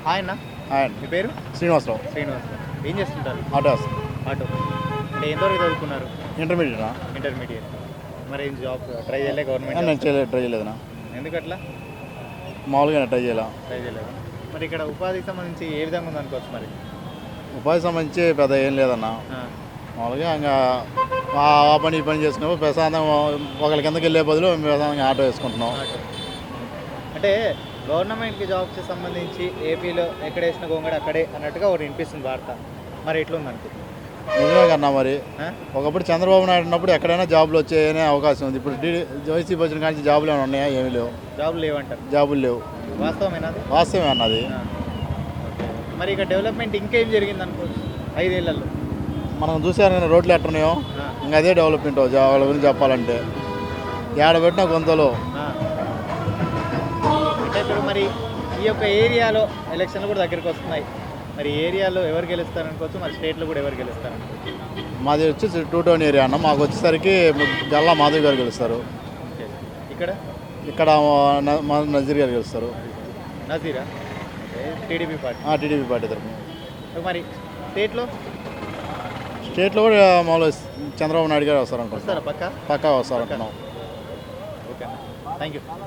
Hi అన్న, hi మీ పేరు? శ్రీనివాసరావు. శ్రీనివాస్. ఏం చేస్తుంటారు? ఆటో వేస్తాను. ఆటో. అంటే ఎంతవరకు చదువుకున్నారు? Intermediate intermediate. మరి ఏం జాబ్ ట్రై చేయలే నేను గవర్నమెంట్? చేయలేదు, ట్రై చేయలేదన్నా. ఎందుకట్లా మామూలుగా ట్రై చేయాల. ట్రై చేయలేదు? మరి ఇక్కడ ఉపాధికి సంబంధించి ఏ విధంగా ఉంది అనుకోవచ్చు మరి? ఉపాధి సంబంధించి పెద్ద ఏం లేదన్నా. ఆ, మామూలుగా ఇంకా ఆ పని ఈ పని చేసుకున్నప్పుడు ప్రశాంతంగా ఒకరి కిందకి వెళ్ళే బదులు ప్రశాంతంగా ఆటో వేసుకుంటున్నాం. ఆటో. అంటే గవర్నమెంట్కి జాబ్స్కి సంబంధించి ఏపీలో ఎక్కడ వేసిన గోంగడ అక్కడే అన్నట్టుగా ఒకటి వినిపిస్తుంది వార్త. మరి ఎట్లుంది అనుకో? నిజమే కన్నా. మరి ఒకప్పుడు చంద్రబాబు నాయుడు ఉన్నప్పుడు ఎక్కడైనా జాబులు వచ్చాయనే అవకాశం ఉంది. ఇప్పుడు వైసీపీ వచ్చిన కానీ జాబులు ఏమైనా ఉన్నాయా? ఏమీ లేవు. జాబులు లేవంటారు. జాబులు లేవు. వాస్తవమేనా అది? వాస్తవమే అన్నది. ఆ. ఓకే. మరి ఇక డెవలప్మెంట్ ఇంకేం జరిగింది అనుకోవచ్చు 5 ఏళ్లలో? మనం చూసారు కానీ రోడ్లు ఎట్టున్నాయో ఆ. ఇంకా అదే డెవలప్మెంట్ వాళ్ళ గురించి చెప్పాలంటే ఏడ పెట్టిన కొంతలో. ఆ. అంటే ఇప్పుడు మరి ఈ యొక్క ఏరియాలో ఎలక్షన్లు కూడా దగ్గరికి వస్తున్నాయి. మరి ఏరియాలో ఎవరు గెలుస్తారు అనుకోవచ్చు, మరి స్టేట్లో కూడా ఎవరు గెలుస్తారు అనుకోవచ్చు? మాది వచ్చేసి 2 టౌన్ ఏరియా అన్న. మాకు వచ్చేసరికి గల్లా మాధవ్ గారు గెలుస్తారు. ఓకే. ఇక్కడ ఇక్కడ నజీర్ గారు గెలుస్తారు. నజీరా? Okay. TDP party. TDP party తరఫున. మరి స్టేట్లో స్టేట్లో కూడా మామూలు చంద్రబాబు నాయుడు గారు వస్తారు అనుకుంటున్నాం. వస్తారా పక్క? పక్కా వస్తారు అనుకున్నాం. Okay, thank you.